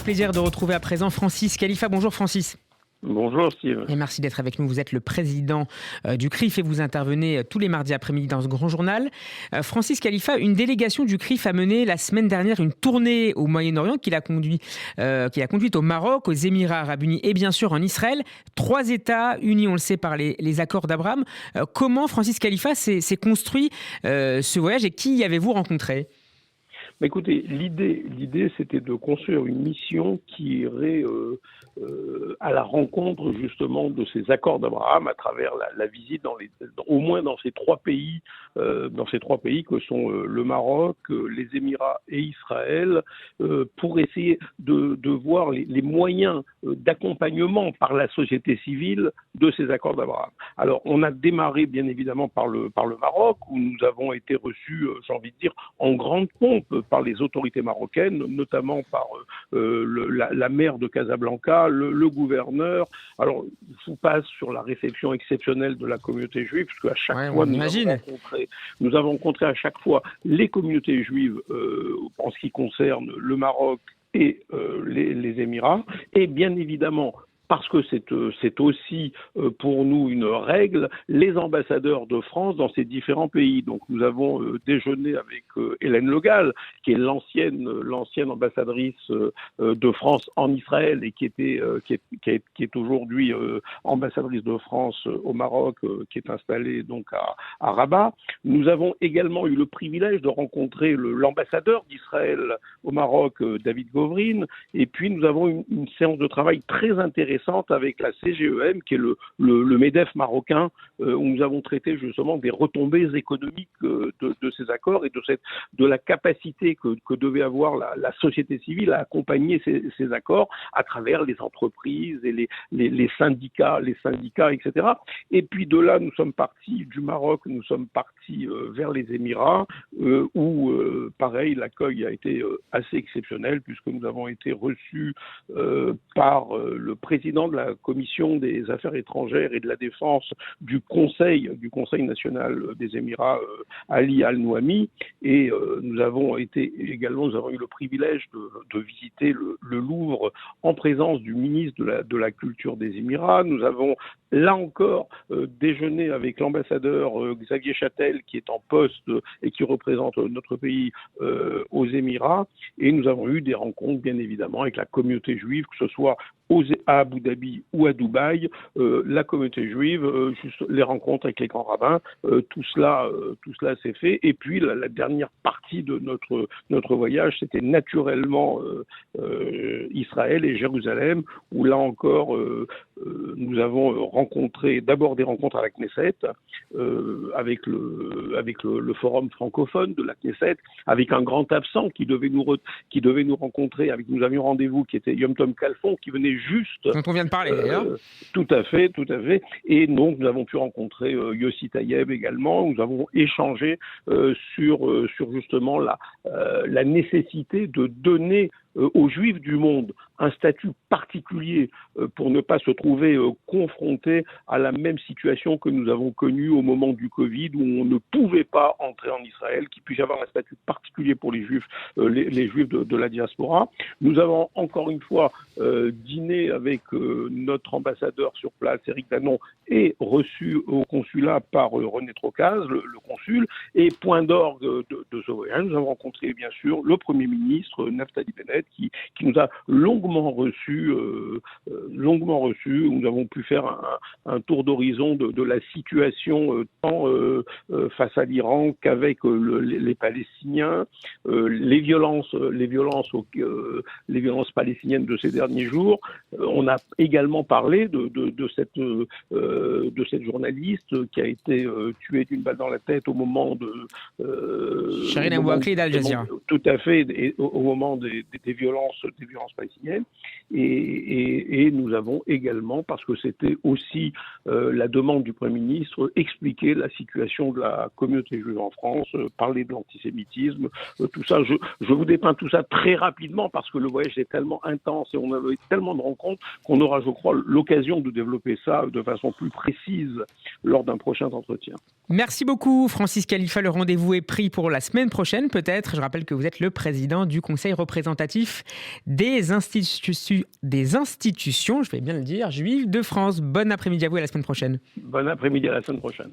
plaisir de retrouver à présent Francis Khalifa. Bonjour Francis. Bonjour Steve. Et merci d'être avec nous. Vous êtes le président du CRIF et vous intervenez tous les mardis après-midi dans ce grand journal. Francis Khalifa, une délégation du CRIF a mené la semaine dernière une tournée au Moyen-Orient qui l'a conduite au Maroc, aux Émirats Arabes Unis et bien sûr en Israël. 3 États unis, on le sait, par les accords d'Abraham. Comment Francis Khalifa s'est construit ce voyage et qui y avez-vous rencontré ? Écoutez, l'idée, c'était de construire une mission qui irait à la rencontre justement de ces accords d'Abraham à travers la visite au moins dans ces trois pays que sont le Maroc, les Émirats et Israël, pour essayer de voir les moyens d'accompagnement par la société civile de ces accords d'Abraham. Alors, on a démarré bien évidemment par le Maroc, où nous avons été reçus, j'ai envie de dire, en grande pompe par les autorités marocaines, notamment par la maire de Casablanca, le gouverneur. Alors, je vous passe sur la réception exceptionnelle de la communauté juive, parce qu'à chaque fois, nous avons rencontré à chaque fois les communautés juives en ce qui concerne le Maroc et les Émirats, et bien évidemment, parce que c'est aussi pour nous une règle, les ambassadeurs de France dans ces différents pays. Donc nous avons déjeuné avec Hélène Le Gall, qui est l'ancienne ambassadrice de France en Israël et qui est aujourd'hui ambassadrice de France au Maroc, qui est installée donc à Rabat. Nous avons également eu le privilège de rencontrer l'ambassadeur d'Israël au Maroc, David Govrin, et puis nous avons une séance de travail très intéressante avec la CGEM, qui est le MEDEF marocain, où nous avons traité justement des retombées économiques de ces accords et de la capacité que devait avoir la société civile à accompagner ces accords à travers les entreprises et les syndicats, etc. Et puis de là, nous sommes partis du Maroc, nous sommes partis vers les Émirats, où pareil, l'accueil a été assez exceptionnel, puisque nous avons été reçus par le président de la Commission des Affaires étrangères et de la Défense du Conseil national des Émirats, Ali Al-Nouami, et nous avons eu le privilège de visiter le Louvre en présence du ministre de la Culture des Émirats. Nous avons là encore déjeuné avec l'ambassadeur Xavier Châtel, qui est en poste et qui représente notre pays aux Émirats, et nous avons eu des rencontres bien évidemment avec la communauté juive, que ce soit à Abu Dhabi ou à Dubaï, la communauté juive, juste les rencontres avec les grands rabbins, tout cela s'est fait. Et puis la dernière partie de notre voyage, c'était naturellement Israël et Jérusalem, où là encore nous avons rencontré d'abord des rencontres à la Knesset, avec le forum francophone de la Knesset, avec un grand absent qui devait nous rencontrer, nous avions rendez-vous, qui était Yom Tom Kalfon, qui venait juste. Dont on vient de parler d'ailleurs. Tout à fait. Et donc nous avons pu rencontrer Yossi Tayeb également. Nous avons échangé sur justement la nécessité de donner aux Juifs du monde un statut particulier pour ne pas se trouver confrontés à la même situation que nous avons connue au moment du Covid, où on ne pouvait pas entrer en Israël, qu'il puisse y avoir un statut particulier pour les Juifs, les Juifs de la diaspora. Nous avons encore une fois dîné avec notre ambassadeur sur place, Éric Danon, et reçu au consulat par René Trocaz, le consul. Et point d'orgue de ce voyage, nous avons rencontré bien sûr le Premier ministre Naftali Bennett, qui nous a longuement reçus. Nous avons pu faire un tour d'horizon de la situation tant face à l'Iran qu'avec les Palestiniens, les violences palestiniennes de ces derniers jours. On a également parlé de cette journaliste qui a été tuée d'une balle dans la tête au moment de Shireen Abu Akleh d'Al Jazeera. Tout à fait, et au moment des violences palestiniennes. Et nous avons également, parce que c'était aussi la demande du Premier ministre, expliqué la situation de la communauté juive en France, parler de l'antisémitisme, tout ça. Je vous dépeins tout ça très rapidement parce que le voyage est tellement intense et on a eu tellement de rencontres qu'on aura, je crois, l'occasion de développer ça de façon plus précise lors d'un prochain entretien. Merci beaucoup Francis Khalifa. Le rendez-vous est pris pour la semaine prochaine peut-être. Je rappelle que vous êtes le président du Conseil représentatif représentatif des institutions, je vais bien le dire, juives de France. Bon après-midi à vous, à la semaine prochaine. Bon après-midi, à la semaine prochaine.